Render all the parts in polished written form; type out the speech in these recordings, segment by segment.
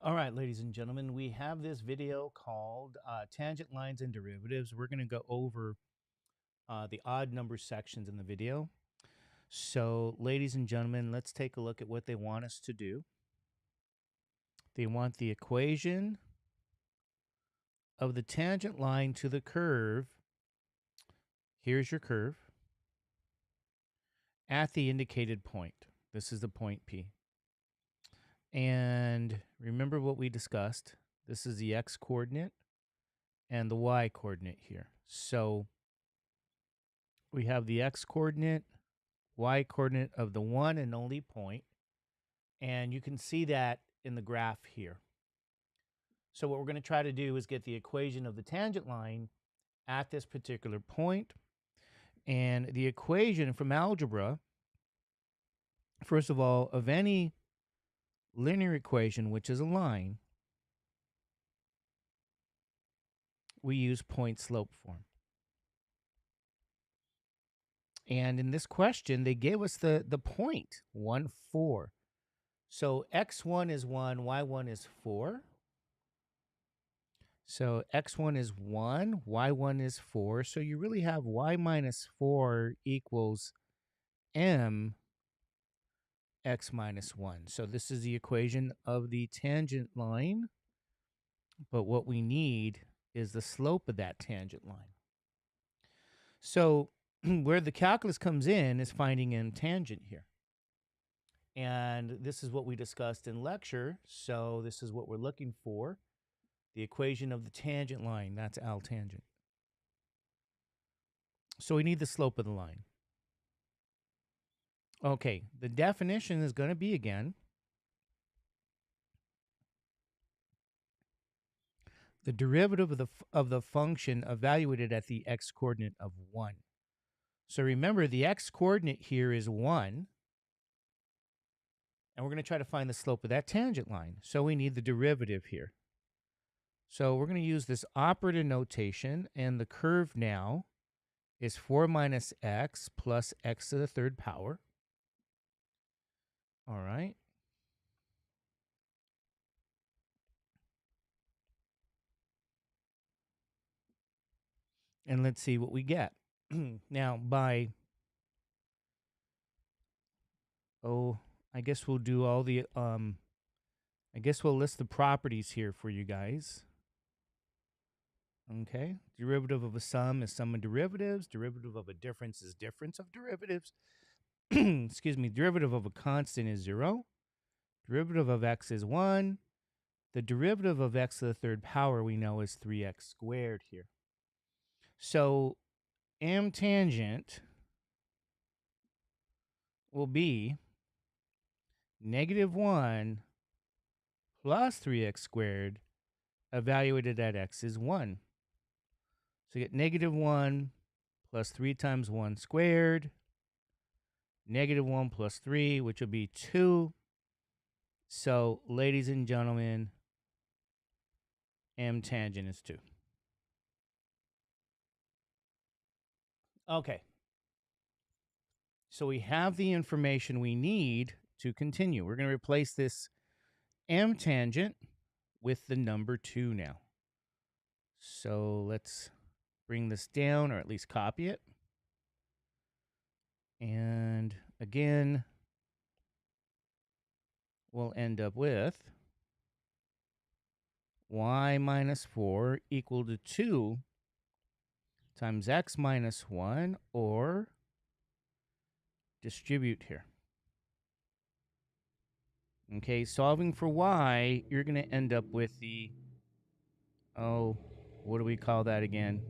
All right, ladies and gentlemen, we have this video called Tangent Lines and Derivatives. We're going to go over the odd number sections in the video. So, ladies and gentlemen, let's take a look at what they want us to do. They want the equation of the tangent line to the curve. Here's your curve at the indicated point. This is the point P. And remember what we discussed. This is the x coordinate and the y coordinate here. So we have the x coordinate, y coordinate of the one and only point, and you can see that in the graph here. So what we're going to try to do is get the equation of the tangent line at this particular point. And the equation from algebra, first of all, of any linear equation, which is a line, we use point slope form. And in this question, they gave us the point, 1, 4. So x1 is 1, y1 is 4. So x1 is 1, y1 is 4. So you really have y minus 4 equals m x minus 1. So this is the equation of the tangent line. But what we need is the slope of that tangent line. So where the calculus comes in is finding m tangent here. And this is what we discussed in lecture. So this is what we're looking for. The equation of the tangent line, that's L tangent. So we need the slope of the line. Okay, the definition is going to be, again, the derivative of the function evaluated at the x coordinate of 1. So remember, the x coordinate here is 1, and we're going to try to find the slope of that tangent line. So we need the derivative here. So we're going to use this operator notation, and the curve now is 4 minus x plus x to the third power. All right. And let's see what we get. Now, I guess we'll do all the, I guess we'll list the properties here for you guys. Okay. Derivative of a sum is sum of derivatives. Derivative of a difference is difference of derivatives. Excuse me. Derivative of a constant is 0. Derivative of x is 1. The derivative of x to the third power we know is 3x squared here. So m tangent will be -1 plus 3x squared evaluated at x is 1. So you get -1 plus 3 times 1 squared, -1 plus 3, which will be 2. So, ladies and gentlemen, m tangent is 2. Okay. So we have the information we need to continue. We're going to replace this m tangent with the number 2 now. So let's bring this down, or at least copy it. And again, we'll end up with y minus 4 equal to 2 times x minus 1, or distribute here. Okay, solving for y, you're going to end up with the, what do we call that again?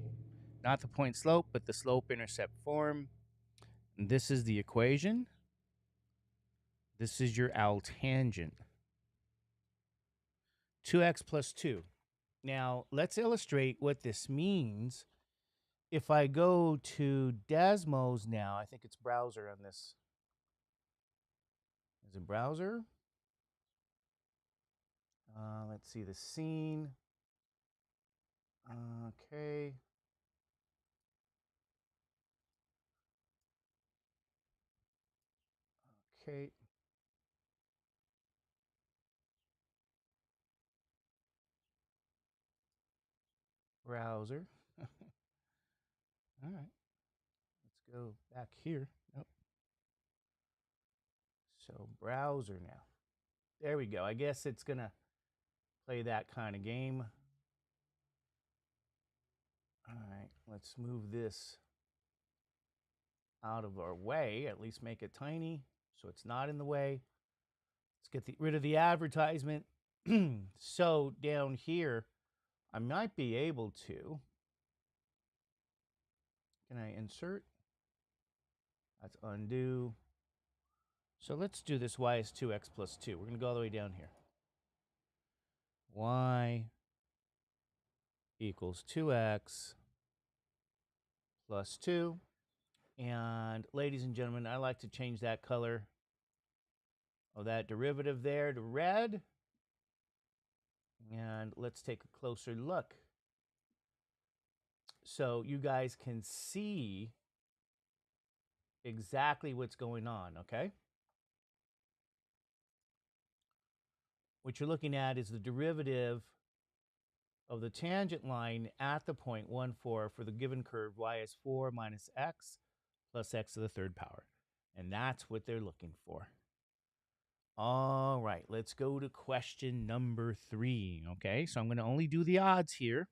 Not the point slope, but the slope-intercept form. And this is the equation. This is your L tangent. 2x plus 2. Now, let's illustrate what this means. If I go to Desmos now, I think it's browser on this. Is it browser? Let's see the scene. Okay. Okay. browser. All right. Let's go back here. Nope. So browser now. There we go. I guess it's going to play that kind of game. All right. Let's move this out of our way. At least make it tiny so it's not in the way. Let's get rid of the advertisement. So down here, I might be able to. Can I insert? That's undo. So let's do this y is 2x plus 2. We're going to go all the way down here. Y equals 2x plus 2. And ladies and gentlemen, I like to change that color of that derivative there to red. And let's take a closer look so you guys can see exactly what's going on, okay? What you're looking at is the derivative of the tangent line at the point 1, 4 for the given curve y is 4 minus x plus x to the third power. And that's what they're looking for. All right, let's go to question number 3, okay? So I'm going to only do the odds here.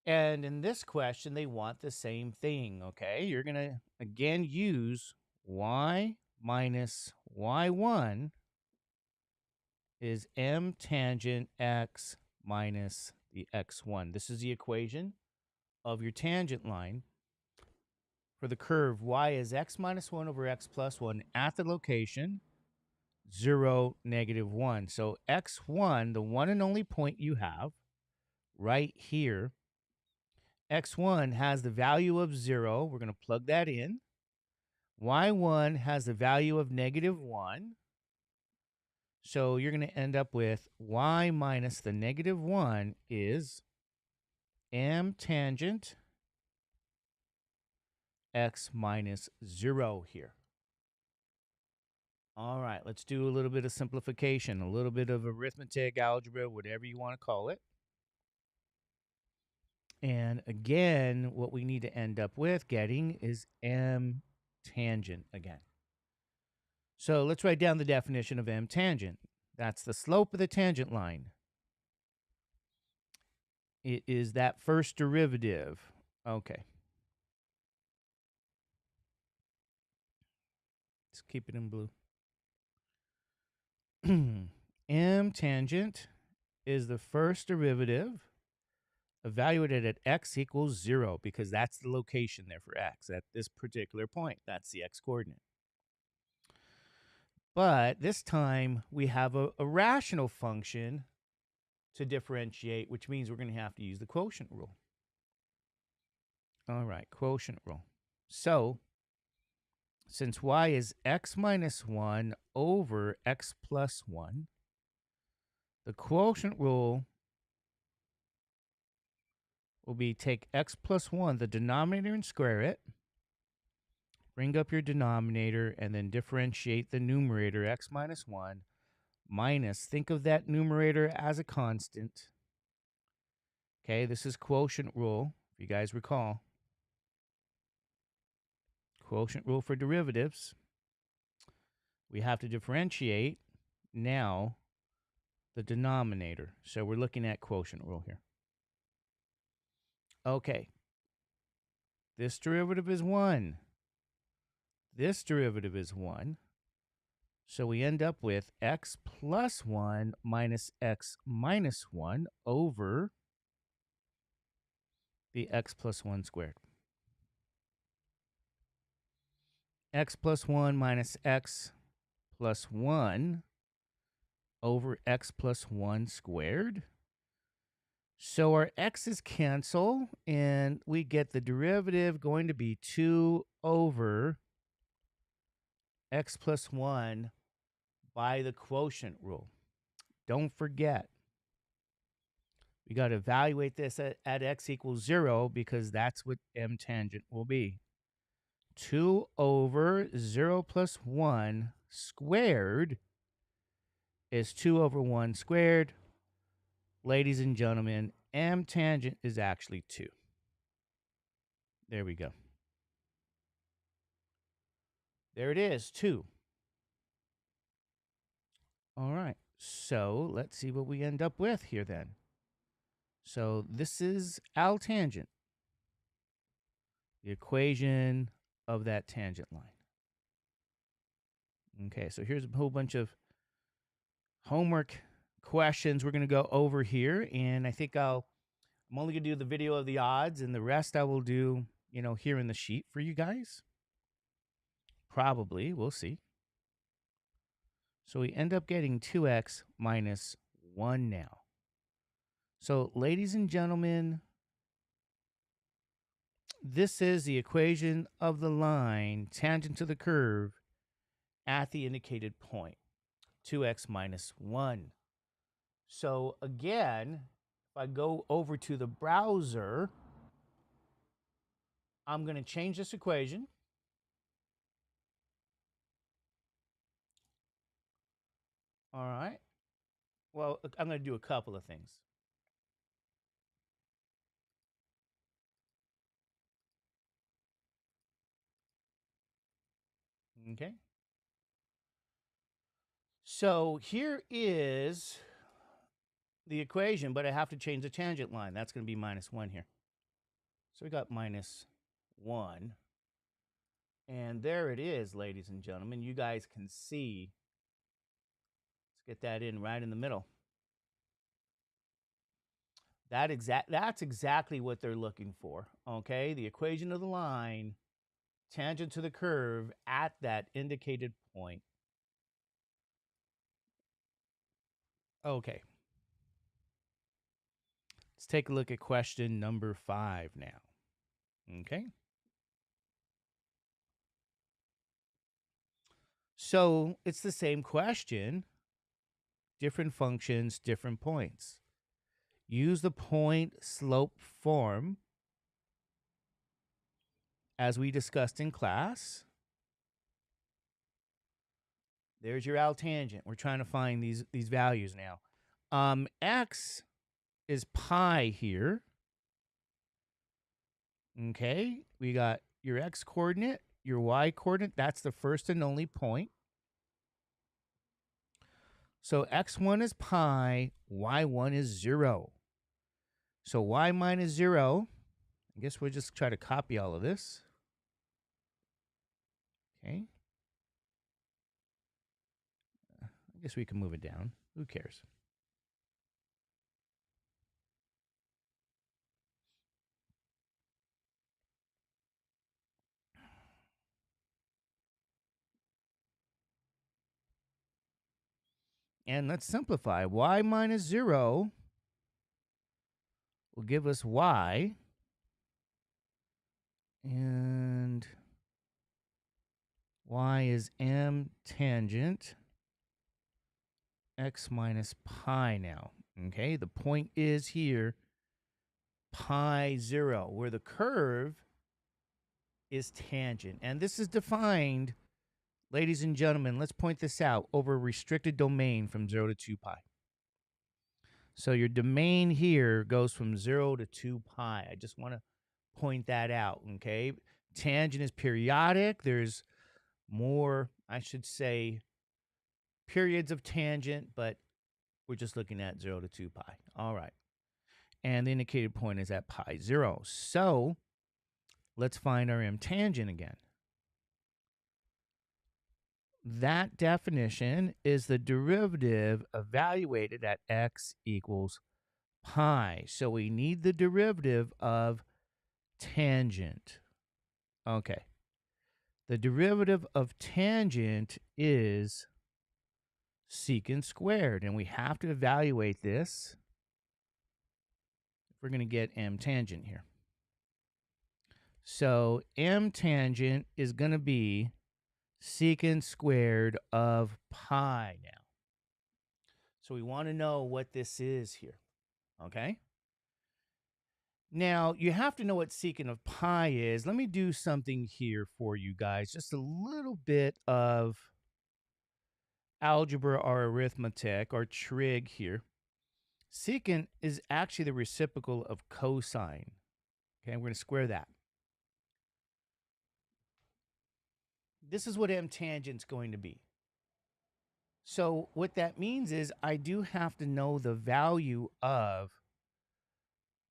And in this question, they want the same thing, okay? You're going to, again, use y minus y1 is m tangent x minus the x1. This is the equation of your tangent line. For the curve, y is x minus 1 over x plus 1 at the location 0, negative 1. So x1, the one and only point you have right here, x1 has the value of 0. We're going to plug that in. y1 has the value of negative 1. So you're going to end up with y minus the negative 1 is m tangent x minus 0 here. All right, let's do a little bit of simplification, a little bit of arithmetic, algebra, whatever you want to call it. And again, what we need to end up with getting is m tangent again. So let's write down the definition of m tangent. That's the slope of the tangent line. It is that first derivative. Okay. Let's keep it in blue. M tangent is the first derivative evaluated at x equals 0 because that's the location there for x at this particular point. That's the x coordinate. But this time we have a rational function to differentiate, which means we're going to have to use the quotient rule. All right, quotient rule. So since y is x minus 1 over x plus 1, the quotient rule will be take x plus 1, the denominator, and square it. Bring up your denominator and then differentiate the numerator, x minus 1, minus, think of that numerator as a constant. Okay, this is quotient rule, if you guys recall. Quotient rule for derivatives. We have to differentiate now the denominator. So we're looking at quotient rule here. Okay. This derivative is 1. This derivative is 1. So we end up with x plus 1 minus x minus 1 over the x plus 1 squared. X plus 1 minus x plus 1 over x plus 1 squared. So our x's cancel, and we get the derivative going to be 2 over x plus 1 by the quotient rule. Don't forget, we got to evaluate this at x equals 0 because that's what m tangent will be. 2 over 0 plus 1 squared is 2 over 1 squared ladies and gentlemen, m tangent is actually 2. There we go. There it is, 2. All right, so let's see what we end up with here then. So this is L tangent, the equation of that tangent line. Okay, so here's a whole bunch of homework questions we're going to go over here, and I think I'm only going to do the video of the odds, and the rest I will do, here in the sheet for you guys. Probably, we'll see. So we end up getting 2x minus 1 now. So, ladies and gentlemen, this is the equation of the line tangent to the curve at the indicated point, 2x minus 1. So, again, if I go over to the browser, I'm going to change this equation. All right. Well, I'm going to do a couple of things. Okay. So here is the equation, but I have to change the tangent line. That's going to be minus 1 here. So we got minus 1. And there it is, ladies and gentlemen. You guys can see. Let's get that in right in the middle. That's exactly what they're looking for, okay? The equation of the line, tangent to the curve at that indicated point. Okay. Let's take a look at question number 5 now, okay? So it's the same question, different functions, different points. Use the point slope form as we discussed in class. There's your L tangent. We're trying to find these values now. X is pi here. Okay, we got your X coordinate, your Y coordinate. That's the first and only point. So X1 is pi, Y1 is 0. So Y minus 0, I guess we'll just try to copy all of this. Okay. I guess we can move it down. Who cares? And let's simplify. Y minus 0 will give us Y. And Y is m tangent x minus pi now. Okay, the point is here pi 0, where the curve is tangent. And this is defined, ladies and gentlemen, let's point this out, over a restricted domain from 0 to 2 pi. So your domain here goes from 0 to 2 pi. I just want to point that out, okay? Tangent is periodic. There's more, I should say, periods of tangent, but we're just looking at 0 to 2 pi. All right. And the indicated point is at pi 0. So let's find our m tangent again. That definition is the derivative evaluated at x equals pi. So we need the derivative of tangent. Okay. The derivative of tangent is secant squared, and we have to evaluate this if we're going to get m tangent here. So m tangent is going to be secant squared of pi now. So we want to know what this is here, okay? Now, you have to know what secant of pi is. Let me do something here for you guys, just a little bit of algebra or arithmetic or trig here. Secant is actually the reciprocal of cosine. Okay, we're going to square that. This is what M tangent's going to be. So what that means is I do have to know the value of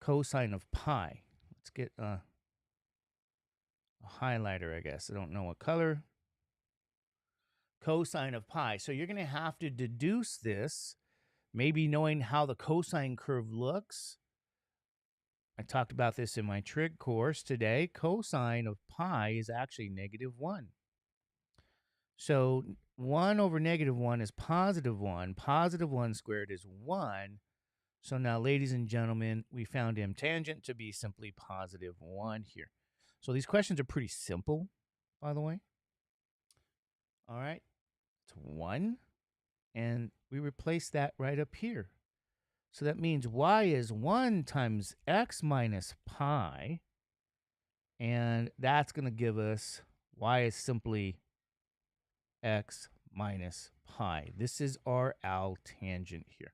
cosine of pi. Let's get a highlighter, I guess. I don't know what color. Cosine of pi. So you're going to have to deduce this, maybe knowing how the cosine curve looks. I talked about this in my trig course today. Cosine of pi is actually -1. So 1 over -1 is +1. +1 squared is 1. So now, ladies and gentlemen, we found M tangent to be simply +1 here. So these questions are pretty simple, by the way. All right, it's 1. And we replace that right up here. So that means y is 1 times x minus pi. And that's going to give us y is simply x minus pi. This is our L tangent here.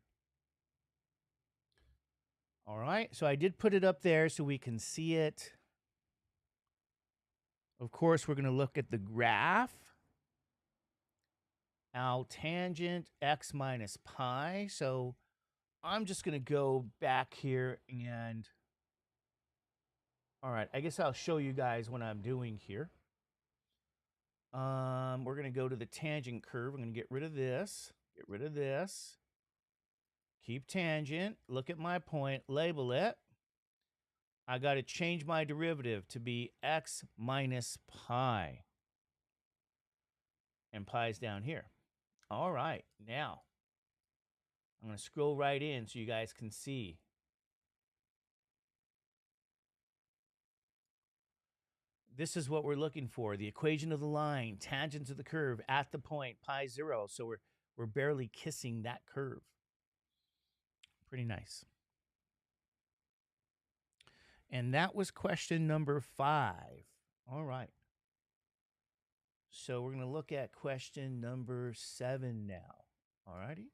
All right, so I did put it up there so we can see it. Of course, we're going to look at the graph. L tangent x minus pi. So I'm just going to go back here and, all right, I guess I'll show you guys what I'm doing here. We're going to go to the tangent curve. I'm going to get rid of this, keep tangent, look at my point, label it. I got to change my derivative to be x minus pi. And pi's down here. All right, now I'm going to scroll right in so you guys can see. This is what we're looking for, the equation of the line, tangent to the curve at the point pi 0. So we're barely kissing that curve. Pretty nice. And that was question number 5. All right. So we're going to look at question number 7 now. All righty.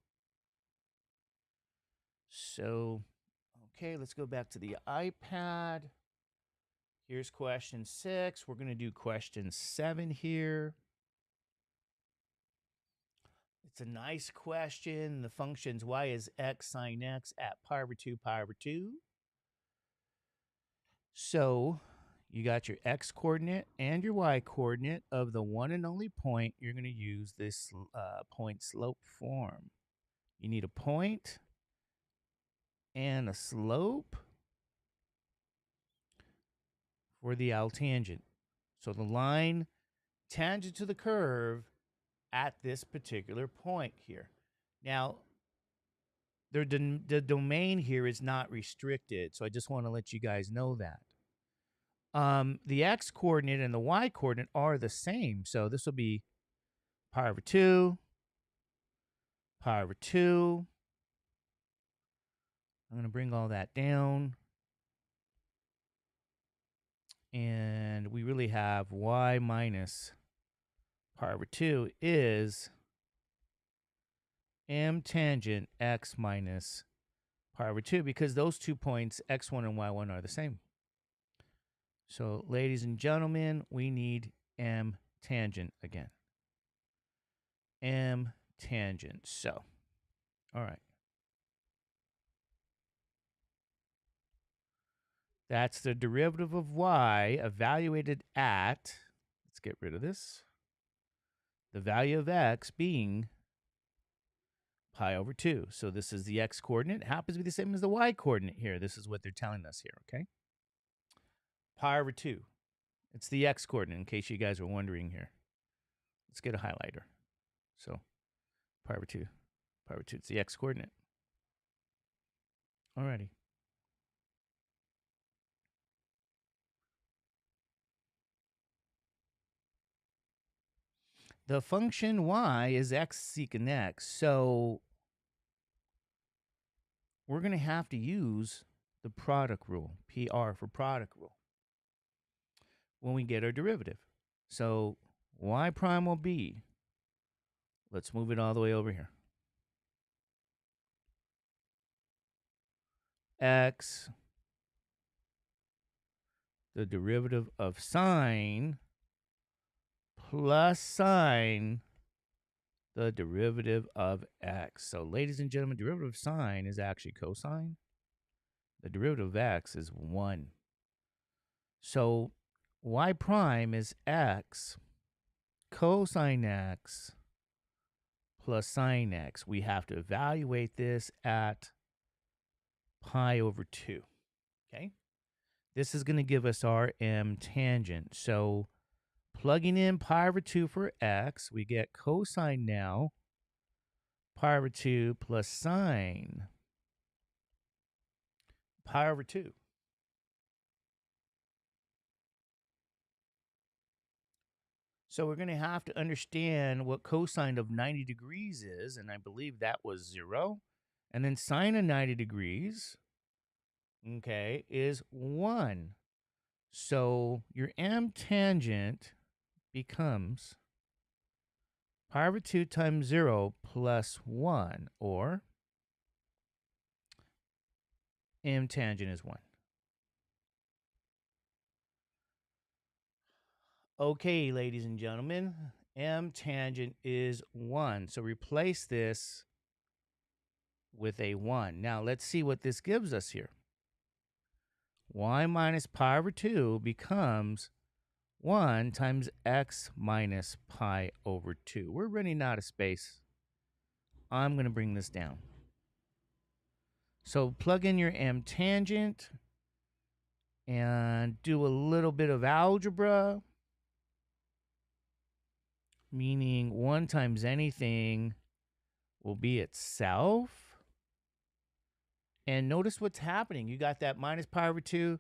So, okay, let's go back to the iPad. Here's question 6. We're going to do question 7 here. It's a nice question. The function's y is x sine x at pi over 2, pi over 2. So you got your x coordinate and your y coordinate of the one and only point. You're going to use this point slope form. You need a point and a slope for the L tangent. So the line tangent to the curve at this particular point here. Now, the domain here is not restricted, so I just want to let you guys know that. The x coordinate and the y coordinate are the same, so this will be pi over 2, pi over 2. I'm going to bring all that down. And we really have y minus pi over 2 is m tangent x minus pi over 2 because those 2 points, x1 and y1, are the same. So, ladies and gentlemen, we need m tangent again. M tangent. So, all right. That's the derivative of y evaluated at, let's get rid of this, the value of x being pi over 2. So this is the x coordinate. It happens to be the same as the y coordinate here. This is what they're telling us here, okay? Pi over 2. It's the x coordinate, in case you guys are wondering here. Let's get a highlighter. So pi over 2. Pi over 2, it's the x coordinate. Alrighty. The function y is x secant x, so we're going to have to use the product rule, PR for product rule, when we get our derivative. So y prime will be, let's move it all the way over here. x, the derivative of sine, plus sine, the derivative of x. So, ladies and gentlemen, derivative of sine is actually cosine. The derivative of x is 1. So, y prime is x cosine x plus sine x. We have to evaluate this at pi over 2. Okay? This is going to give us our m tangent. So, plugging in pi over 2 for x, we get cosine now, pi over 2 plus sine, pi over 2. So we're going to have to understand what cosine of 90 degrees is, and I believe that was 0. And then sine of 90 degrees, okay, is 1. So your m tangent becomes pi over 2 times 0 plus 1, or m tangent is 1. Okay, ladies and gentlemen, m tangent is 1. So replace this with a 1. Now let's see what this gives us here. Y minus pi over 2 becomes 1 times x minus pi over 2. We're running out of space. I'm going to bring this down. So plug in your m tangent and do a little bit of algebra, meaning 1 times anything will be itself. And notice what's happening. You got that minus pi over 2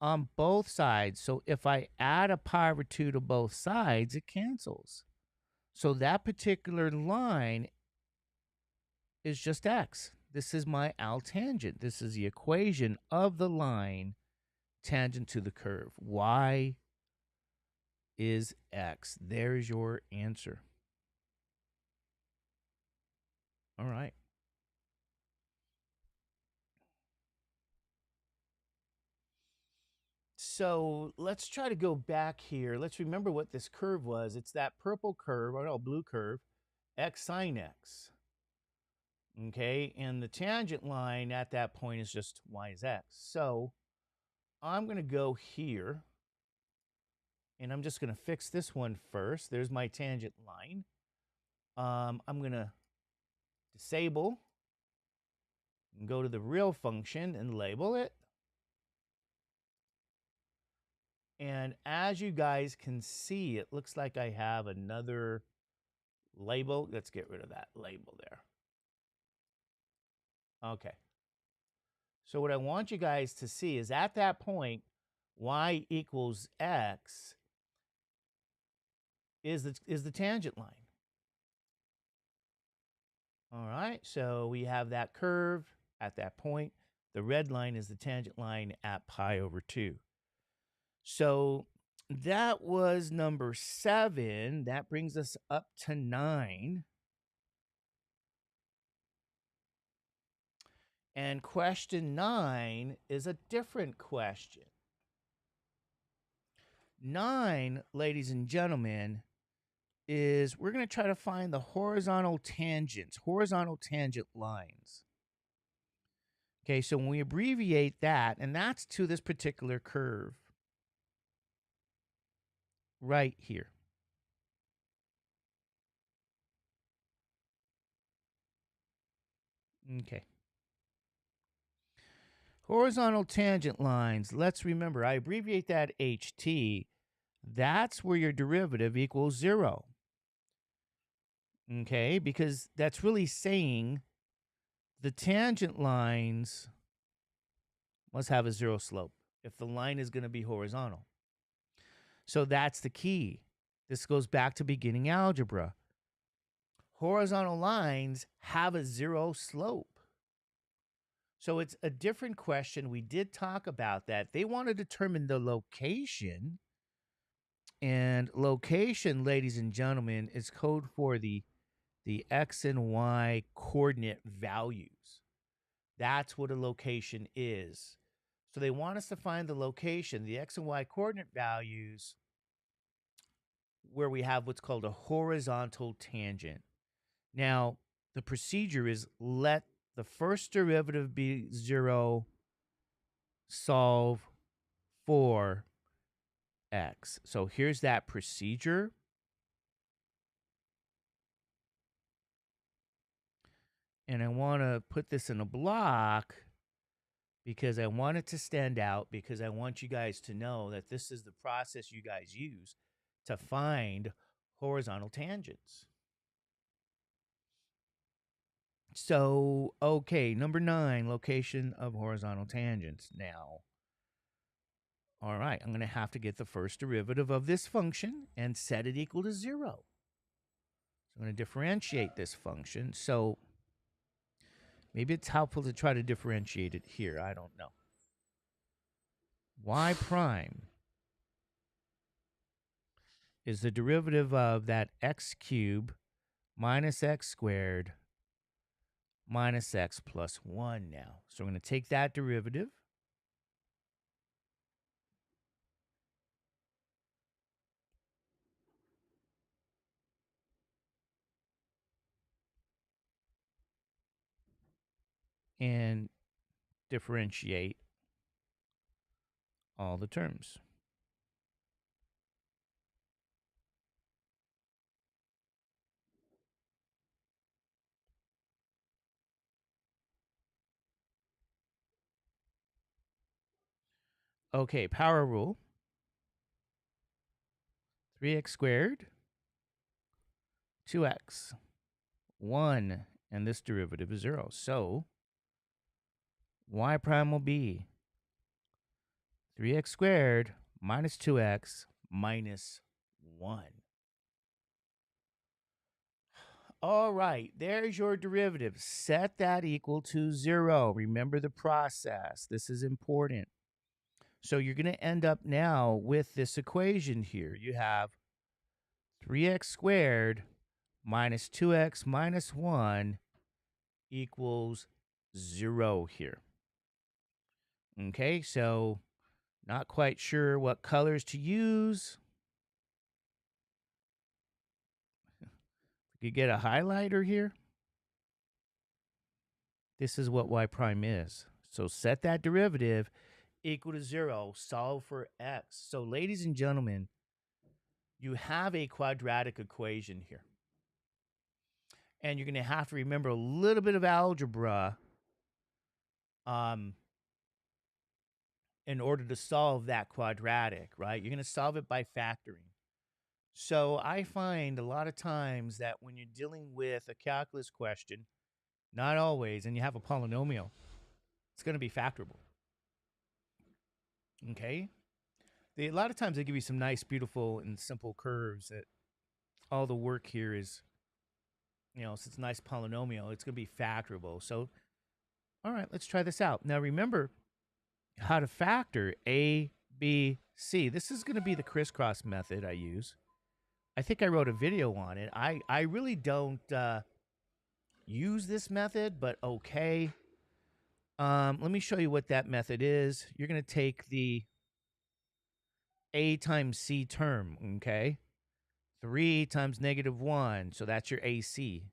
on both sides. So if I add a pi over 2 to both sides, it cancels. So that particular line is just x. This is my altangent. This is the equation of the line tangent to the curve. Y is x. There's your answer. All right. So let's try to go back here. Let's remember what this curve was. It's that purple curve, or no, blue curve, x sine x. Okay, and the tangent line at that point is just y is x. So I'm going to go here, and I'm just going to fix this one first. There's my tangent line. I'm going to disable and go to the real function and label it. And as you guys can see, it looks like I have another label. Let's get rid of that label there. Okay. So what I want you guys to see is at that point, y equals x is the tangent line. All right, so we have that curve at that point. The red line is the tangent line at pi over 2. So that was number 7. That brings us up to 9. And question 9 is a different question. 9, ladies and gentlemen, is we're going to try to find the horizontal tangents, horizontal tangent lines. Okay, so when we abbreviate that, and that's to this particular curve right here. Okay. Horizontal tangent lines, let's remember, I abbreviate that HT. That's where your derivative equals 0. Okay, because that's really saying the tangent lines must have a 0 slope if the line is going to be horizontal. So that's the key. This goes back to beginning algebra. Horizontal lines have a 0 slope. So it's a different question. We did talk about that. They want to determine the location. And location, ladies and gentlemen, is code for the x and y coordinate values. That's what a location is. So they want us to find the location, the x and y coordinate values, where we have what's called a horizontal tangent. Now, the procedure is let the first derivative be 0, solve for x. So here's that procedure. And I want to put this in a block because I want it to stand out, because I want you guys to know that this is the process you guys use to find horizontal tangents. So, okay, number 9, location of horizontal tangents. Now, all right, I'm going to have to get the first derivative of this function and set it equal to 0. So I'm going to differentiate this function. So maybe it's helpful to try to differentiate it here. I don't know. Y prime is the derivative of that x cubed minus x squared minus x plus 1 now. So we're going to take that derivative. And differentiate all the terms. Okay, power rule. 3x squared, 2x, 1, and this derivative is 0. So y prime will be 3x squared minus 2x minus 1. All right, there's your derivative. Set that equal to 0. Remember the process. This is important. So you're going to end up now with this equation here. You have 3x squared minus 2x minus 1 equals 0 here. Okay, so not quite sure what colors to use. You get a highlighter here. This is what y prime is. So set that derivative equal to 0. Solve for x. So ladies and gentlemen, you have a quadratic equation here. And you're going to have to remember a little bit of algebra in order to solve that quadratic, right? You're going to solve it by factoring. So I find a lot of times that when you're dealing with a calculus question, not always, and you have a polynomial, it's going to be factorable. Okay? A lot of times they give you some nice, beautiful, and simple curves that all the work here is, since it's a nice polynomial, it's going to be factorable. So, all right, let's try this out. Now, remember how to factor A, B, C. This is going to be the crisscross method I use. I think I wrote a video on it. I really don't use this method, but okay. Let me show you what that method is. You're going to take the A times C term, okay? 3 times -1, so that's your AC.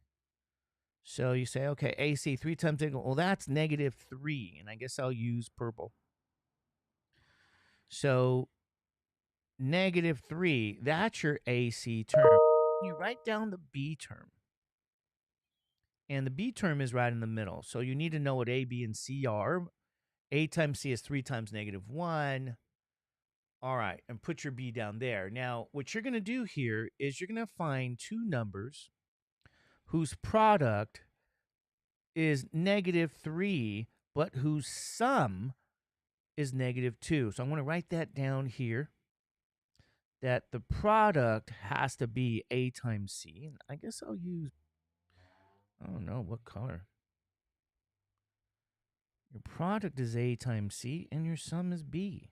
So you say, okay, AC, 3 times negative, well, that's -3, and I guess I'll use purple. So -3, that's your AC term. You write down the B term. And the B term is right in the middle. So you need to know what A, B, and C are. A times C is 3 times -1. All right, and put your B down there. Now, what you're going to do here is you're going to find two numbers whose product is -3, but whose sum is -2. So I'm going to write that down here, that the product has to be A times C. And I guess I'll use, I don't know, what color? Your product is A times C, and your sum is B.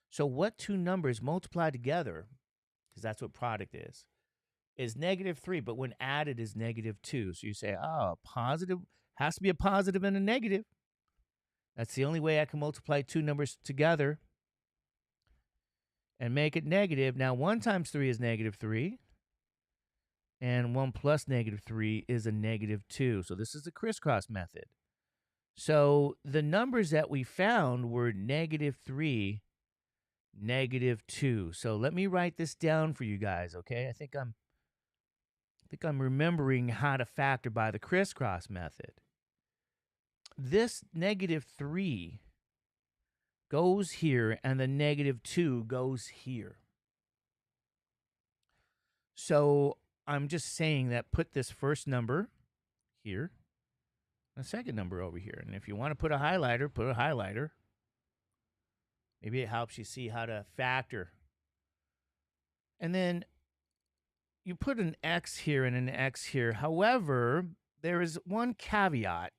So what two numbers multiply together, because that's what product is -3, but when added is -2. So you say, oh, positive has to be a positive and a negative. That's the only way I can multiply two numbers together and make it negative. Now, 1 times 3 is -3. And 1 plus -3 is a -2. So this is the crisscross method. So the numbers that we found were -3, -2. So let me write this down for you guys, okay? I think I'm remembering how to factor by the crisscross method. This -3 goes here, and the -2 goes here. So I'm just saying that put this first number here, and the second number over here. And if you want to put a highlighter, put a highlighter. Maybe it helps you see how to factor. And then you put an X here and an X here. However, there is one caveat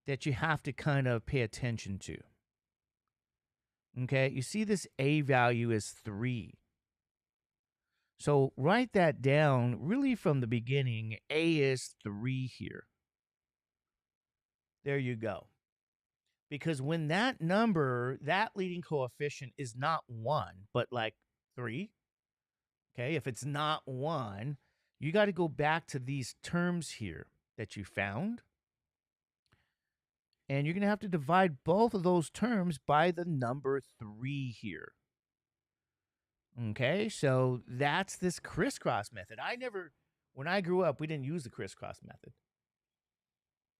that you have to kind of pay attention to. Okay, you see this A value is 3. So write that down really from the beginning. A is 3 here. There you go. Because when that number, that leading coefficient is not 1, but like 3, okay, if it's not 1, you got to go back to these terms here that you found. And you're going to have to divide both of those terms by the number 3 here. Okay, so that's this crisscross method. When I grew up, we didn't use the crisscross method.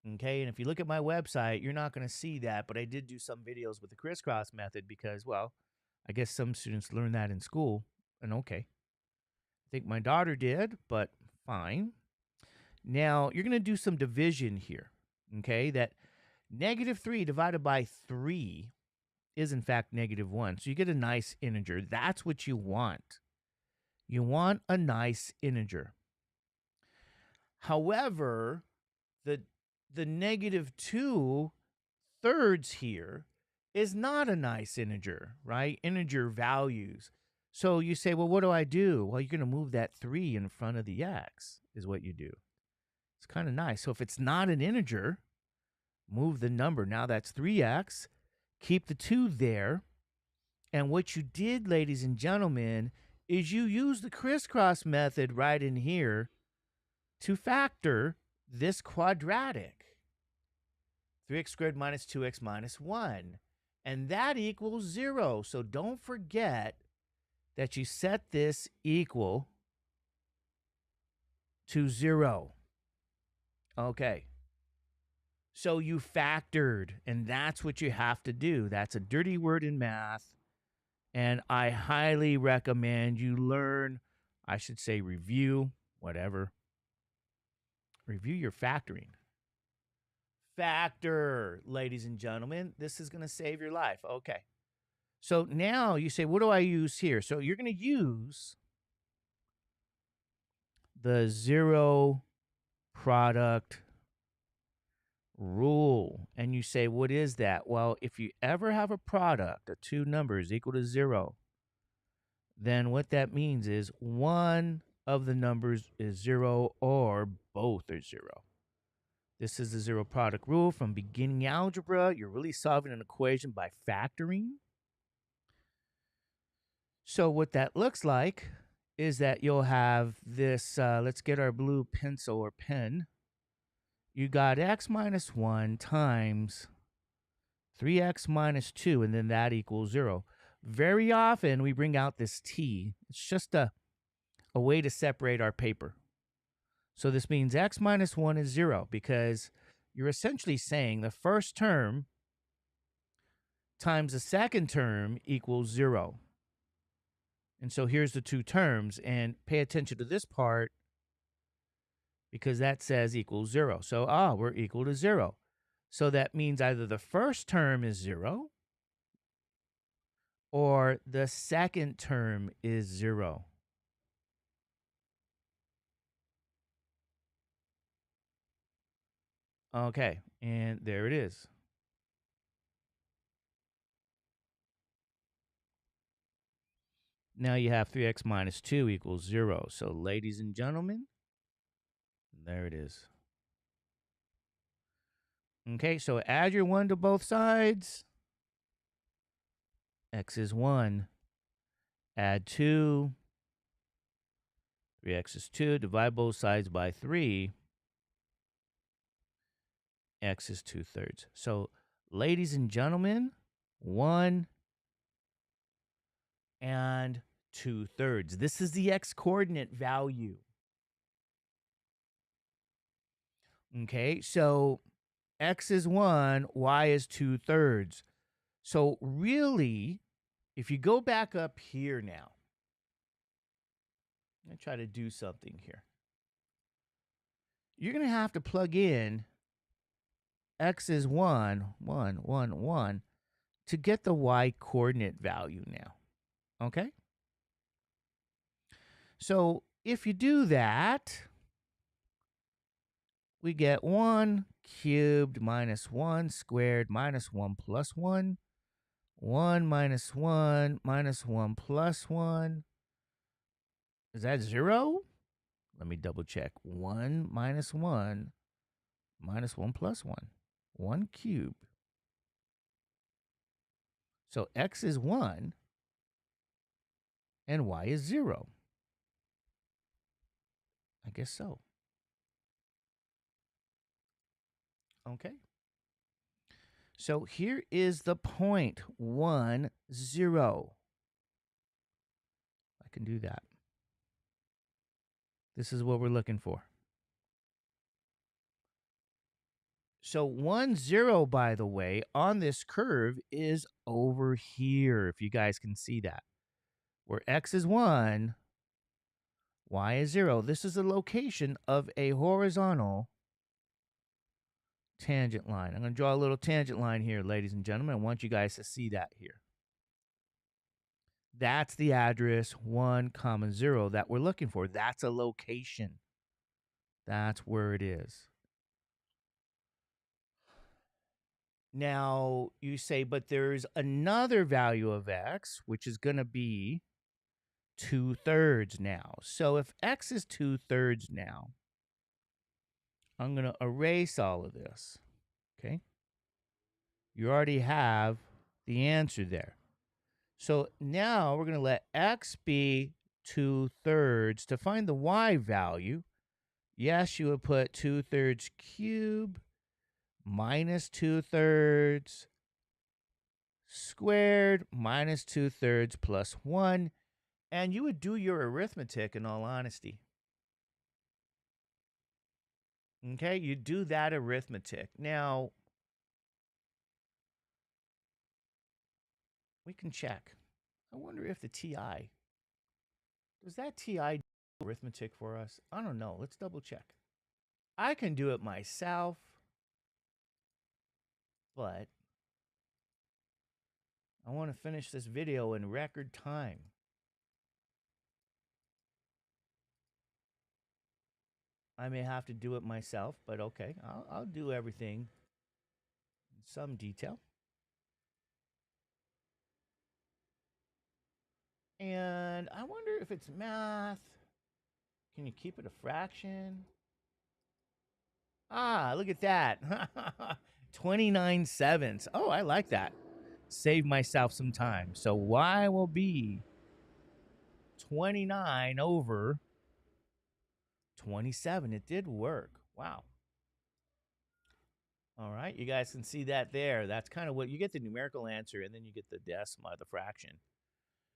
Okay, and if you look at my website, you're not going to see that, but I did do some videos with the crisscross method because, well, I guess some students learn that in school, and okay. I think my daughter did, but fine. Now, you're going to do some division here, okay, that -3 divided by 3 is, in fact, -1. So you get a nice integer. That's what you want. You want a nice integer. However, the -2 thirds here is not a nice integer, right? Integer values. So you say, well, what do I do? Well, you're going to move that 3 in front of the X is what you do. It's kind of nice. So if it's not an integer, move the number. Now that's 3X. Keep the 2 there. And what you did, ladies and gentlemen, is you use the crisscross method right in here to factor this quadratic. 3x squared minus 2x minus 1. And that equals 0. So don't forget that you set this equal to 0. Okay. So you factored, and that's what you have to do. That's a dirty word in math. And I highly recommend you learn, I should say review, whatever. Review your factoring. Factor, ladies and gentlemen. This is going to save your life. Okay. So now you say, what do I use here? So you're going to use the zero product rule. And you say, what is that? Well, if you ever have a product of two numbers equal to 0, then what that means is one of the numbers is 0 or both are 0. This is the zero product rule from beginning algebra. You're really solving an equation by factoring. So what that looks like is that you'll have this, let's get our blue pencil or pen. You got x minus 1 times 3x minus 2, and then that equals 0. Very often we bring out this t. It's just a way to separate our paper. So this means x minus 1 is 0 because you're essentially saying the first term times the second term equals 0. And so here's the two terms, and pay attention to this part because that says equals 0. So, we're equal to 0. So that means either the first term is 0 or the second term is 0. Okay, and there it is. Now you have 3x minus 2 equals 0. So, ladies and gentlemen, there it is. Okay, so add your 1 to both sides. X is 1. Add 2. 3x is 2. Divide both sides by 3. X is 2/3. So, ladies and gentlemen, 1 and 2/3. This is the x coordinate value. Okay, so x is 1, y is 2/3. So really, if you go back up here now, I'm going to try to do something here. You're going to have to plug in x is 1, 1, 1, 1 to get the y coordinate value now. Okay? So if you do that, we get 1 cubed minus 1 squared minus 1 plus 1. 1 minus 1 minus 1 plus 1. Is that 0? Let me double check. 1 minus 1 minus 1 plus 1. 1 cubed. So x is 1 and y is 0. I guess so. Okay. So here is the point, 1, 0. I can do that. This is what we're looking for. So 1, 0, by the way, on this curve is over here, if you guys can see that. Where x is 1, y is 0. This is the location of a horizontal tangent line. I'm going to draw a little tangent line here, ladies and gentlemen. I want you guys to see that here. That's the address 1, 0 that we're looking for. That's a location. That's where it is. Now, you say, but there's another value of x, which is going to be 2/3 now. So if x is 2/3 now, I'm going to erase all of this. Okay? You already have the answer there. So now we're going to let x be 2/3. To find the y value, yes, you would put 2/3 cubed minus 2/3 squared minus 2/3 plus 1. And you would do your arithmetic in all honesty. Okay, you do that arithmetic. Now, we can check. I wonder if the TI, does that TI do arithmetic for us? I don't know. Let's double check. I can do it myself, but I want to finish this video in record time. I may have to do it myself, but okay, I'll do everything in some detail. And I wonder if it's math. Can you keep it a fraction? Ah, look at that. 29/7. Oh, I like that. Save myself some time. So y will be 29 over 27. It did work. Wow. All right, you guys can see that there. That's kind of what you get, the numerical answer, and then you get the decimal, the fraction.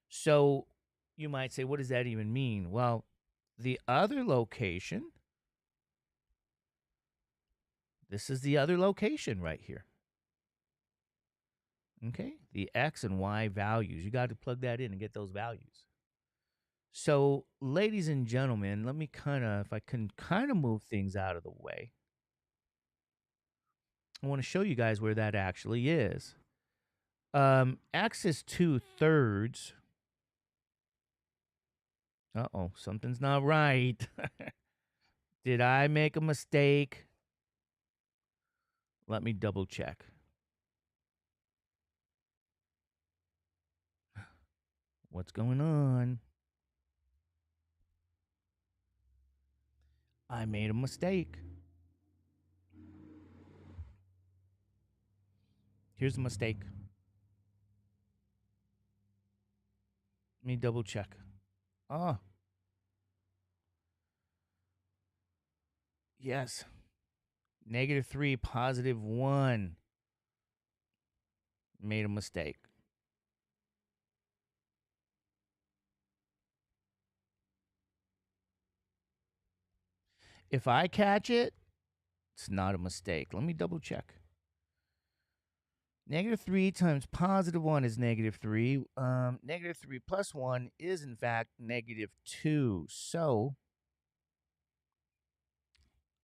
So you might say, what does that even mean? Well, the other location, this is the other location right here. Okay, the x and y values. You got to plug that in and get those values. So, ladies and gentlemen, let me if I can move things out of the way. I want to show you guys where that actually is. X is 2/3. Uh-oh, something's not right. Did I make a mistake? Let me double check. What's going on? I made a mistake. Here's a mistake. Let me double check. Oh. Yes. -3, +1. Made a mistake. If I catch it, it's not a mistake. Let me double check. -3 times +1 is -3. -3 plus 1 is, in fact, -2. So,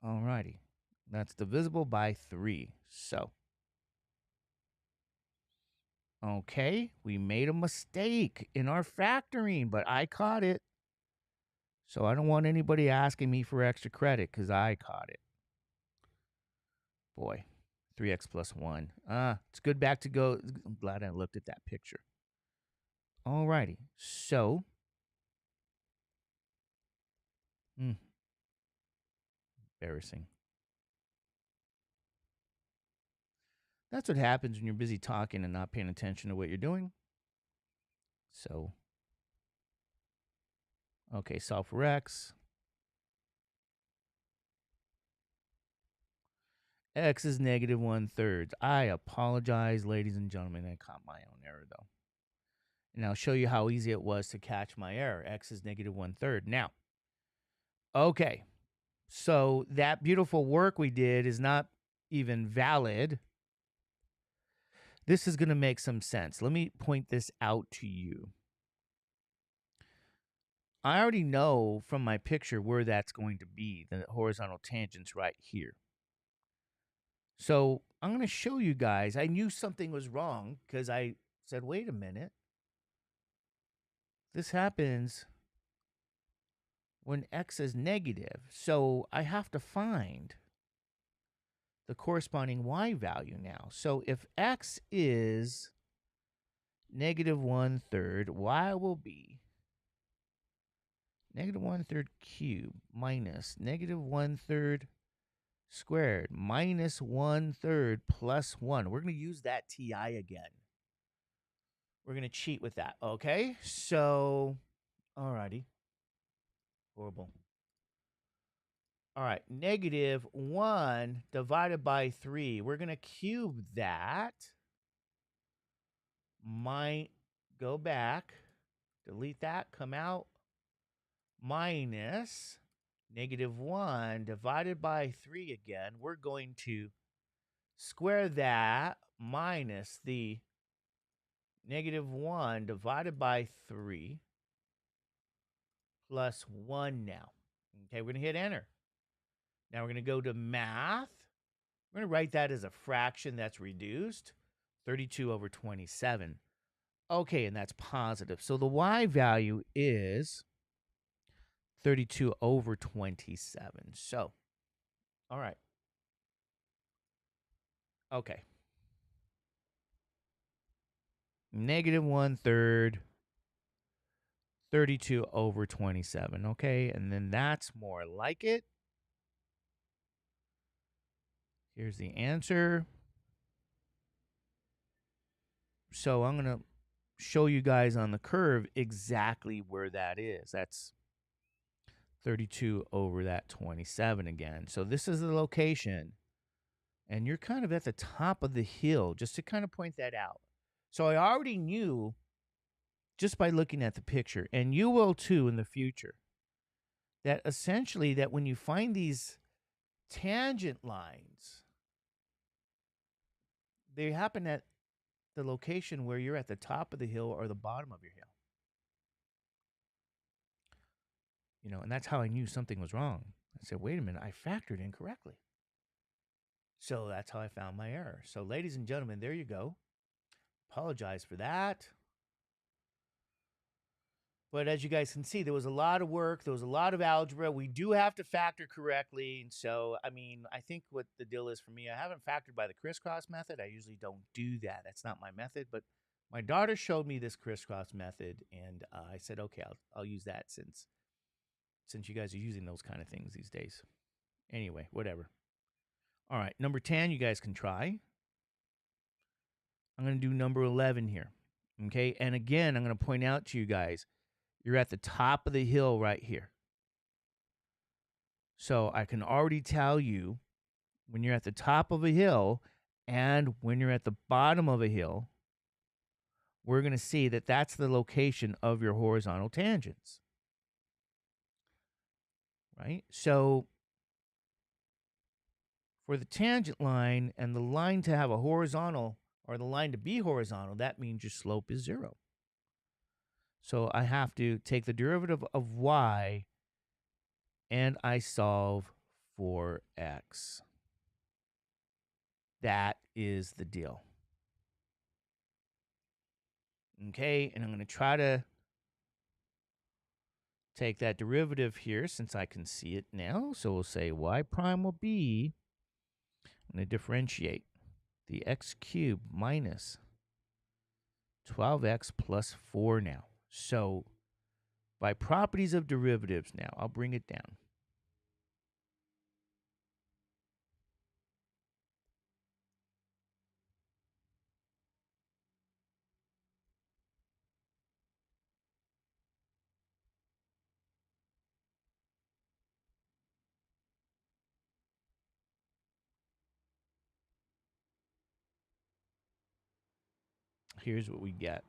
alrighty. That's divisible by 3. So, okay, we made a mistake in our factoring, but I caught it. So I don't want anybody asking me for extra credit because I caught it. Boy, 3x plus 1. It's good back to go. I'm glad I looked at that picture. Alrighty, so. Embarrassing. That's what happens when you're busy talking and not paying attention to what you're doing. So, okay, solve for x. X is -1/3. I apologize, ladies and gentlemen. I caught my own error, though. And I'll show you how easy it was to catch my error. X is -1/3. Now, okay, so that beautiful work we did is not even valid. This is going to make some sense. Let me point this out to you. I already know from my picture where that's going to be. The horizontal tangent's right here. So I'm going to show you guys. I knew something was wrong because I said, wait a minute. This happens when x is negative. So I have to find the corresponding y value now. So if x is -1/3, y will be -1/3 cubed minus -1/3 squared minus 1/3 plus 1. We're going to use that TI again. We're going to cheat with that, okay? So, alrighty. Horrible. All right, -1 divided by 3. We're going to cube that. Might go back, delete that, come out, minus -1 divided by 3 again. We're going to square that minus the -1 divided by 3 plus 1 now. Okay, we're going to hit enter. Now we're going to go to math. We're going to write that as a fraction that's reduced, 32/27. Okay, and that's positive. So the y value is 32/27. So, all right. Okay. -1/3, 32/27. Okay, and then that's more like it. Here's the answer. So I'm going to show you guys on the curve exactly where that is. That's 32/27 again. So this is the location. And you're kind of at the top of the hill, just to kind of point that out. So I already knew just by looking at the picture, and you will too in the future, that essentially that when you find these tangent lines, they happen at the location where you're at the top of the hill or the bottom of your hill. You know, and that's how I knew something was wrong. I said, wait a minute, I factored incorrectly. So that's how I found my error. So ladies and gentlemen, there you go. Apologize for that. But as you guys can see, there was a lot of work. There was a lot of algebra. We do have to factor correctly. And so, I mean, I think what the deal is for me, I haven't factored by the crisscross method. I usually don't do that. That's not my method. But my daughter showed me this crisscross method. And I said, okay, I'll use that since you guys are using those kind of things these days. Anyway, whatever. All right, number 10, you guys can try. I'm going to do number 11 here. Okay, and again, I'm going to point out to you guys, you're at the top of the hill right here. So I can already tell you when you're at the top of a hill and when you're at the bottom of a hill, we're going to see that that's the location of your horizontal tangents. Right? So for the tangent line and the line to have a horizontal or the line to be horizontal, that means your slope is 0. So I have to take the derivative of y and I solve for x. That is the deal. Okay, and I'm going to try to take that derivative here since I can see it now. So we'll say y prime will be, I'm going to differentiate the x cubed minus 12x plus 4 now. So by properties of derivatives now, I'll bring it down. Here's what we get.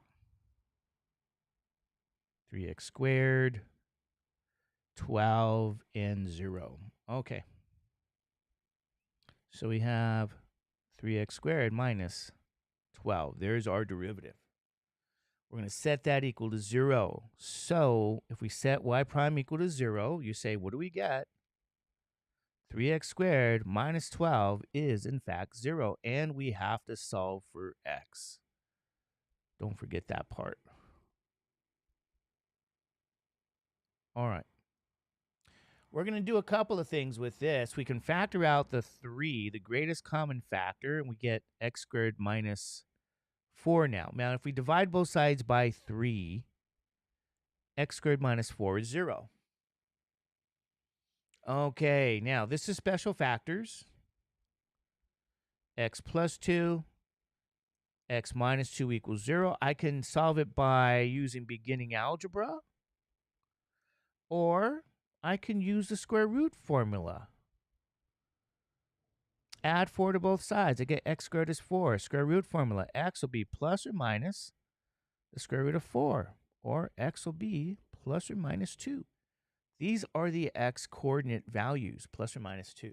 3x squared, 12, and 0. Okay. So we have 3x squared minus 12. There's our derivative. We're going to set that equal to 0. So if we set y prime equal to 0, you say, what do we get? 3x squared minus 12 is, in fact, 0. And we have to solve for x. Don't forget that part. All right. We're going to do a couple of things with this. We can factor out the 3, the greatest common factor, and we get x squared minus 4 now. Now, if we divide both sides by 3, x squared minus 4 is 0. Okay, now this is special factors. X plus 2, x minus 2 equals 0. I can solve it by using beginning algebra, or I can use the square root formula. Add 4 to both sides. I get x squared is 4. Square root formula. X will be plus or minus the square root of 4. Or x will be plus or minus 2. These are the x coordinate values, plus or minus 2.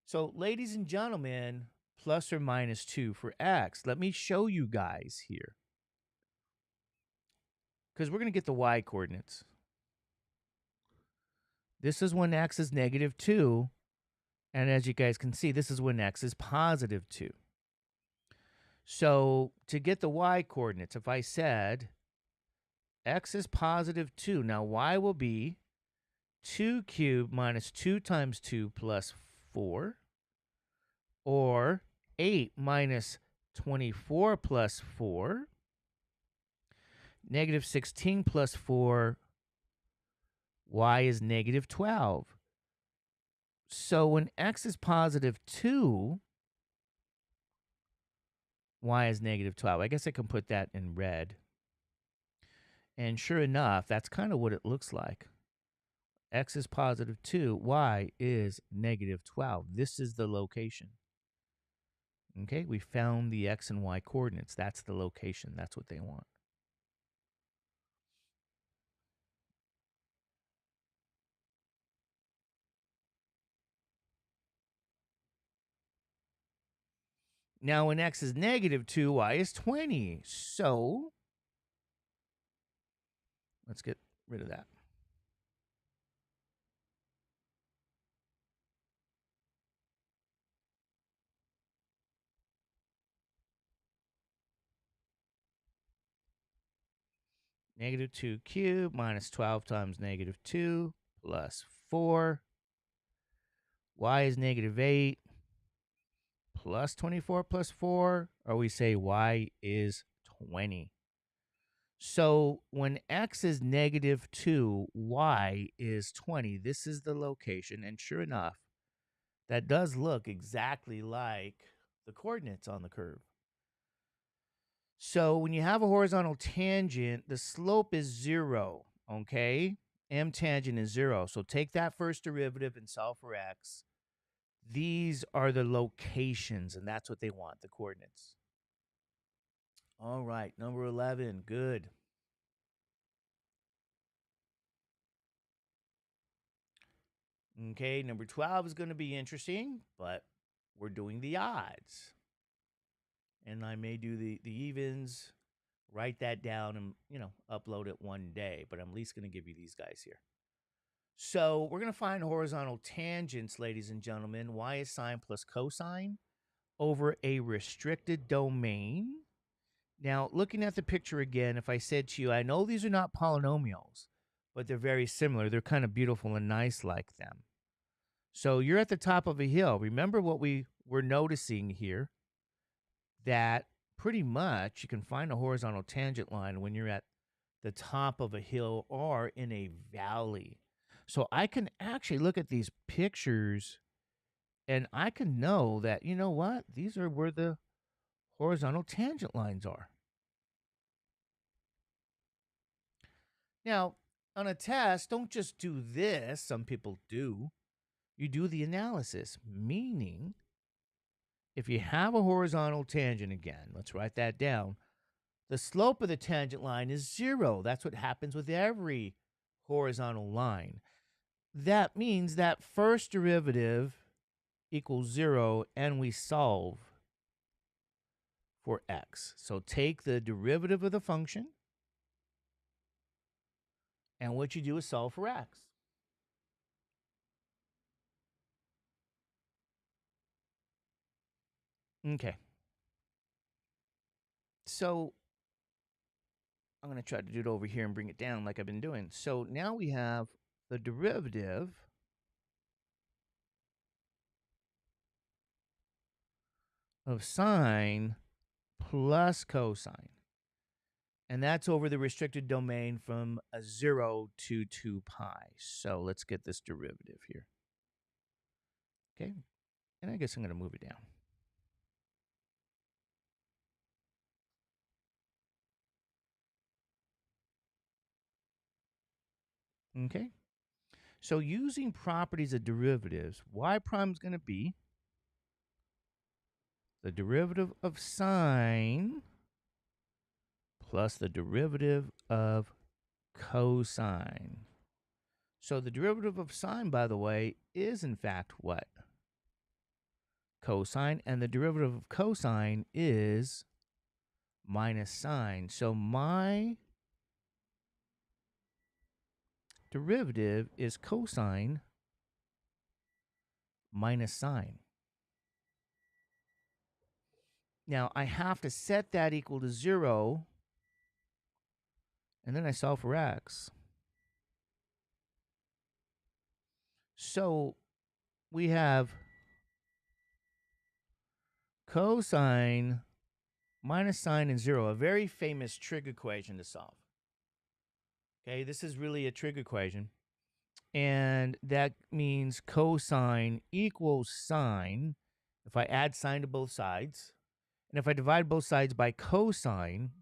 So, ladies and gentlemen, plus or minus 2 for x. Let me show you guys here. Because we're going to get the y coordinates. This is when x is negative 2. And as you guys can see, this is when x is positive 2. So to get the y coordinates, if I said x is positive 2, now y will be 2 cubed minus 2 times 2 plus 4, or 8 minus 24 plus 4, negative 16 plus 4, y is negative 12. So when x is positive 2, y is negative 12. I guess I can put that in red. And sure enough, that's kind of what it looks like. X is positive 2, y is negative 12. This is the location. Okay, we found the x and y coordinates. That's the location. That's what they want. Now, when x is negative 2, y is 20. So, let's get rid of that. Negative 2 cubed minus 12 times negative 2 plus 4. Y is negative 8 plus 24 plus 4, or we say y is 20. So when x is negative 2, y is 20. This is the location, and sure enough, that does look exactly like the coordinates on the curve. So when you have a horizontal tangent, the slope is 0, okay? M tangent is 0. So take that first derivative and solve for x. These are the locations, and that's what they want, the coordinates. All right, number 11, good. Okay, number 12 is going to be interesting, but we're doing the odds. And I may do the evens, write that down and, upload it one day, but I'm at least going to give you these guys here. So we're going to find horizontal tangents, ladies and gentlemen. Y is sine plus cosine over a restricted domain. Now, looking at the picture again, if I said to you, I know these are not polynomials, but they're very similar. They're kind of beautiful and nice like them. So you're at the top of a hill. Remember what we were noticing here, that pretty much you can find a horizontal tangent line when you're at the top of a hill or in a valley. So I can actually look at these pictures and I can know that, you know what? These are where the horizontal tangent lines are. Now, on a test, don't just do this. Some people do. You do the analysis, meaning if you have a horizontal tangent again, let's write that down. The slope of the tangent line is 0. That's what happens with every horizontal line. That means that first derivative equals 0, and we solve for x. So take the derivative of the function, and what you do is solve for x. Okay. So I'm going to try to do it over here and bring it down like I've been doing. So now we have the derivative of sine plus cosine. And that's over the restricted domain from 0 to 2 pi. So let's get this derivative here. Okay. And I guess I'm going to move it down. Okay. So using properties of derivatives, y prime is going to be the derivative of sine plus the derivative of cosine. So the derivative of sine, by the way, is in fact what? Cosine. And the derivative of cosine is minus sine. So my derivative is cosine minus sine. Now, I have to set that equal to 0, and then I solve for x. So we have cosine minus sine and 0, a very famous trig equation to solve. Okay, this is really a trig equation. And that means cosine equals sine if I add sine to both sides. And if I divide both sides by cosine,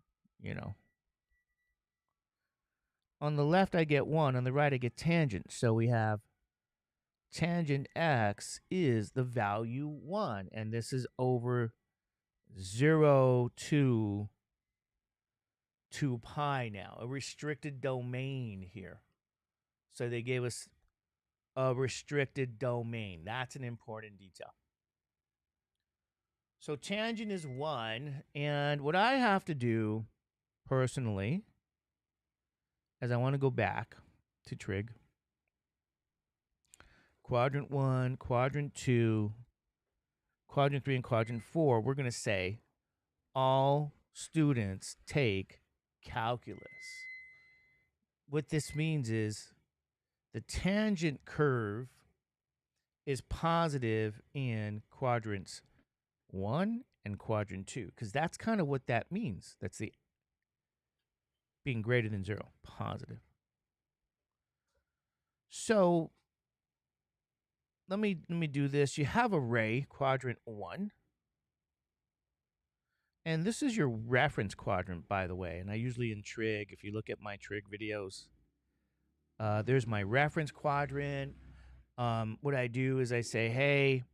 on the left I get 1, on the right I get tangent. So we have tangent x is the value 1. And this is over 0 to 2 pi now, a restricted domain here. So they gave us a restricted domain. That's an important detail. So tangent is 1, and what I have to do personally is I want to go back to trig. Quadrant 1, quadrant 2, quadrant 3, and quadrant 4, we're going to say all students take calculus. What this means is the tangent curve is positive in quadrants 1 and quadrant 2, because that's kind of what that means. That's the being greater than 0, positive. So let me do this. You have a ray, quadrant 1. And this is your reference quadrant, by the way. And I usually in trig, if you look at my trig videos, there's my reference quadrant. What I do is I say, hey,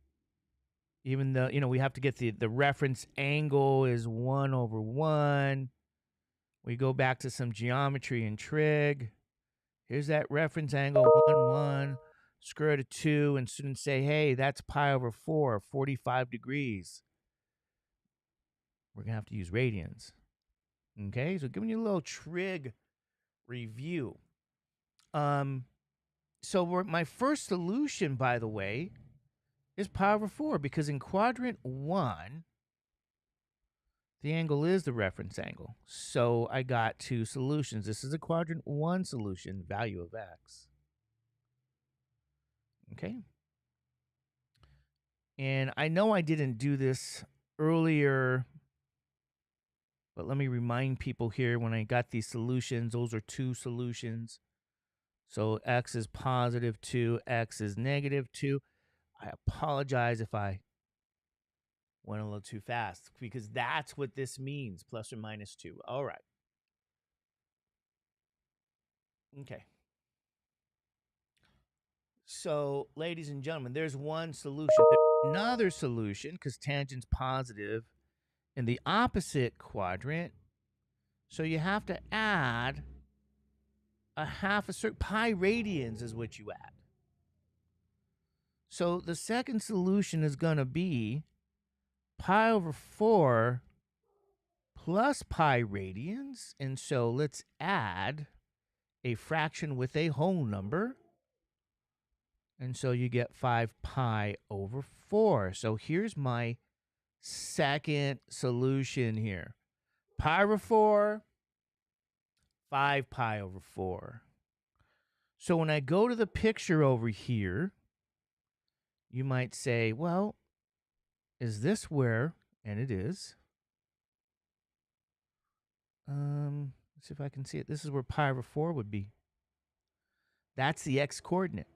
even though, we have to get the reference angle is 1 over 1. We go back to some geometry in trig. Here's that reference angle, 1, 1, square root of 2, and students say, hey, that's pi over 4, 45 degrees. We're going to have to use radians. Okay, so giving you a little trig review. So my first solution, by the way, is pi over 4, because in quadrant 1, the angle is the reference angle. So I got two solutions. This is a quadrant 1 solution, value of x. Okay. And I know I didn't do this earlier, but let me remind people here, when I got these solutions, those are two solutions. So x is positive 2, x is negative 2. I apologize if I went a little too fast, because that's what this means, plus or minus 2. All right. Okay. So, ladies and gentlemen, there's one solution. There's another solution, because tangent's positive in the opposite quadrant. So you have to add a half a circle. Pi radians is what you add. So the second solution is going to be pi over 4 plus pi radians. And so let's add a fraction with a whole number. And so you get 5 pi over 4. So here's my second solution here. Pi over 4, 5 pi over 4. So when I go to the picture over here, you might say, well, is this where, and it is. Let's see if I can see it. This is where pi over 4 would be. That's the x coordinate.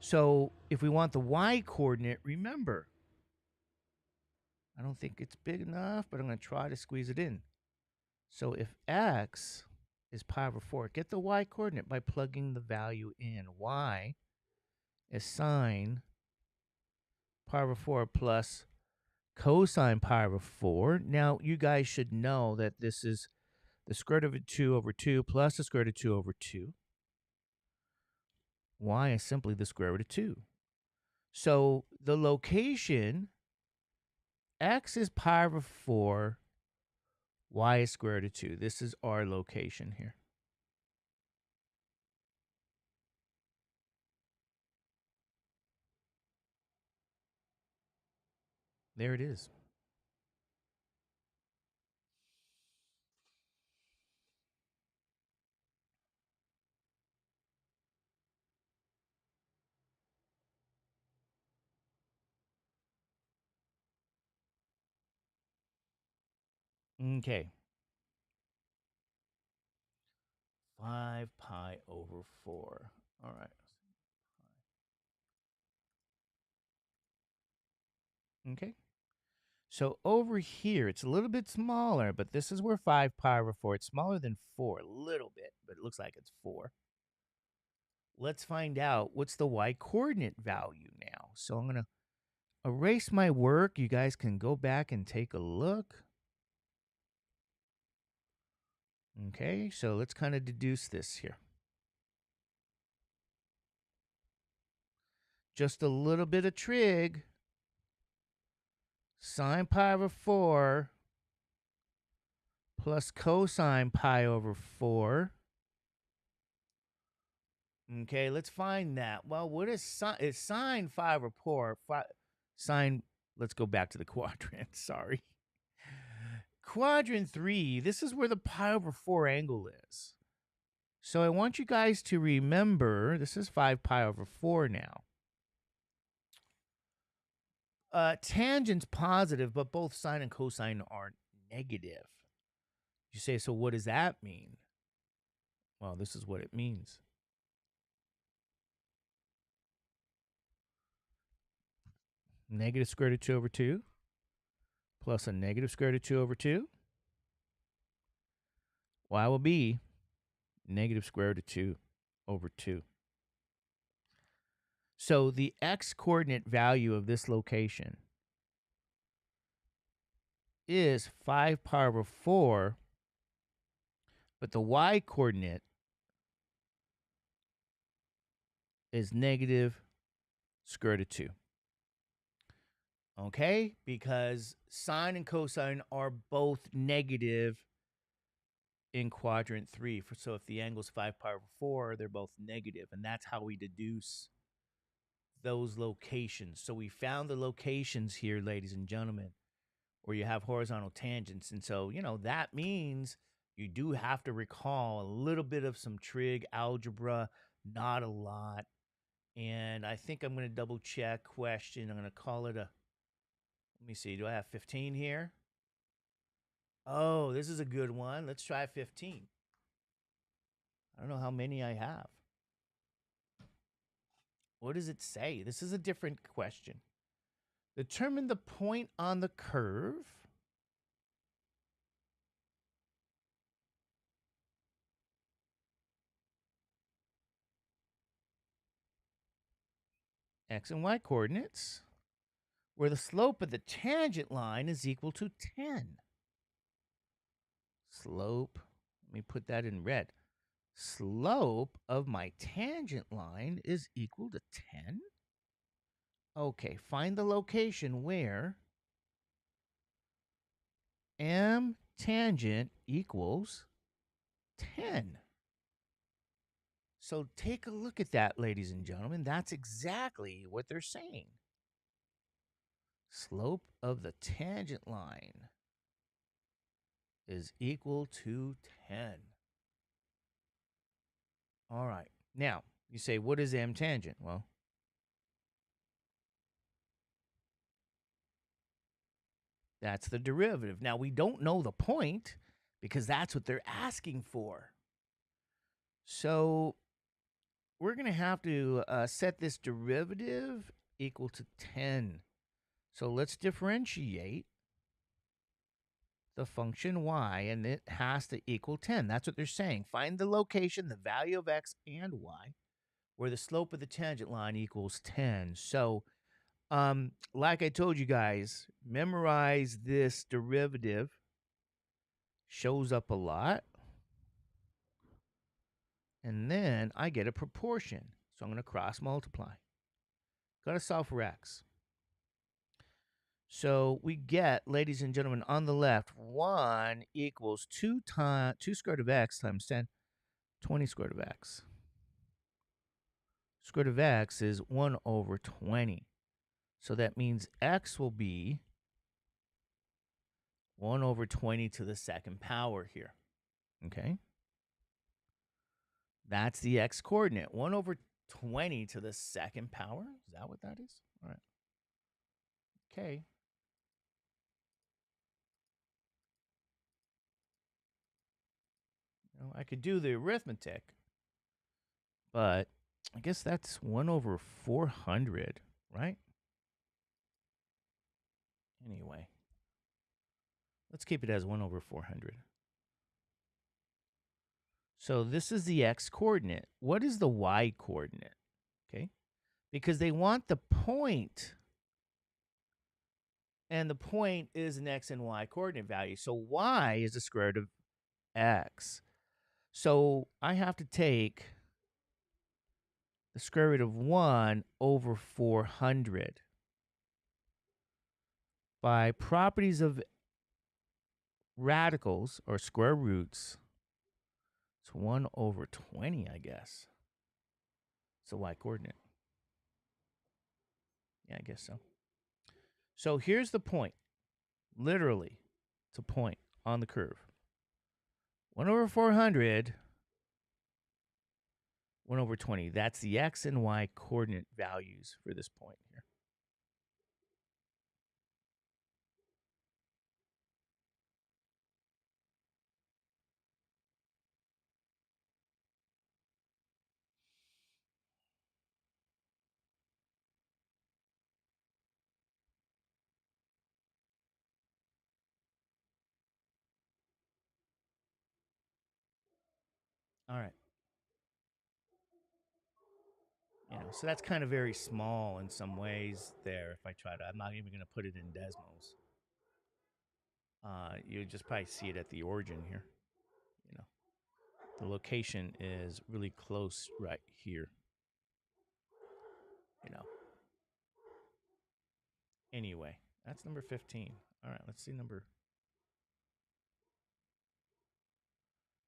So if we want the y coordinate, remember, I don't think it's big enough, but I'm going to try to squeeze it in. So if x is pi over 4, get the y coordinate by plugging the value in. Y is sine pi over 4 plus cosine pi over 4. Now, you guys should know that this is the square root of 2 over 2 plus the square root of 2 over 2. Y is simply the square root of 2. So the location, x is pi over 4, y is square root of 2. This is our location here. There it is. Okay. 5 pi over 4. All right. Okay. So over here, it's a little bit smaller, but this is where 5 pi over 4. It's smaller than 4, a little bit, but it looks like it's 4. Let's find out what's the y coordinate value now. So I'm going to erase my work. You guys can go back and take a look. Okay, so let's kind of deduce this here. Just a little bit of trig. Sine pi over 4 plus cosine pi over 4. Okay, let's find that. Well, what is sine? It's sine 5 over 4. Sine, let's go back to the quadrant. Sorry. Quadrant 3, this is where the pi over 4 angle is. So I want you guys to remember, this is 5 pi over 4 now. Tangent's positive, but both sine and cosine are negative. You say, so what does that mean? Well, this is what it means. Negative square root of 2 over 2 plus a negative square root of 2 over 2. Y will be negative square root of 2 over 2. So the x-coordinate value of this location is 5 pi over 4, but the y-coordinate is negative square root of 2. Okay? Because sine and cosine are both negative in quadrant 3. So if the angle is 5 pi over 4, they're both negative, and that's how we deduce those locations. So we found the locations here, ladies and gentlemen, where you have horizontal tangents. And so, that means you do have to recall a little bit of some trig algebra, not a lot. And I think I'm going to double check question. I'm going to call it let me see, do I have 15 here? Oh, this is a good one. Let's try 15. I don't know how many I have. What does it say? This is a different question. Determine the point on the curve x and y coordinates where the slope of the tangent line is equal to 10. Slope, let me put that in red. Slope of my tangent line is equal to 10. Okay, find the location where m tangent equals 10. So take a look at that, ladies and gentlemen. That's exactly what they're saying. Slope of the tangent line is equal to 10. All right. Now, you say, what is m tangent? Well, that's the derivative. Now, we don't know the point because that's what they're asking for. So we're going to have to set this derivative equal to 10. So let's differentiate the function y, and it has to equal 10. That's what they're saying. Find the location, the value of x and y, where the slope of the tangent line equals 10. So, like I told you guys, memorize this derivative. Shows up a lot. And then I get a proportion. So I'm going to cross multiply. Got to solve for x. So we get, ladies and gentlemen, on the left, 1 equals 2 square root of x times 10, 20 square root of x. Square root of x is 1 over 20. So that means x will be 1 over 20 to the second power here. Okay? That's the x coordinate. 1 over 20 to the second power. Is that what that is? All right. Okay. I could do the arithmetic, but I guess that's 1 over 400, right? Anyway, let's keep it as 1 over 400. So this is the x coordinate. What is the y coordinate? Okay, because they want the point, and the point is an x and y coordinate value. So y is the square root of x. So I have to take the square root of 1 over 400. By properties of radicals or square roots, it's 1 over 20, I guess. It's a y coordinate. Yeah, I guess so. So here's the point. Literally, it's a point on the curve. 1 over 400, 1 over 20. That's the x and y coordinate values for this point here. All right. So that's kind of very small in some ways there. If I try to, I'm not even going to put it in Desmos. You just probably see it at the origin here. The location is really close right here. Anyway, that's number 15. All right, let's see number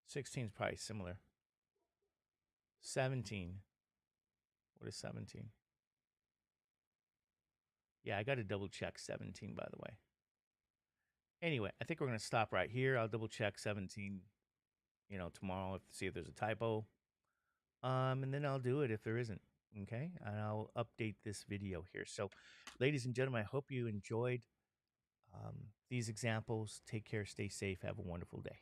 16 is probably similar. 17. What is 17? Yeah, I got to double check 17, by the way. Anyway, I think we're going to stop right here. I'll double check 17, tomorrow to see if there's a typo. And then I'll do it if there isn't. Okay, and I'll update this video here. So, ladies and gentlemen, I hope you enjoyed these examples. Take care, stay safe, have a wonderful day.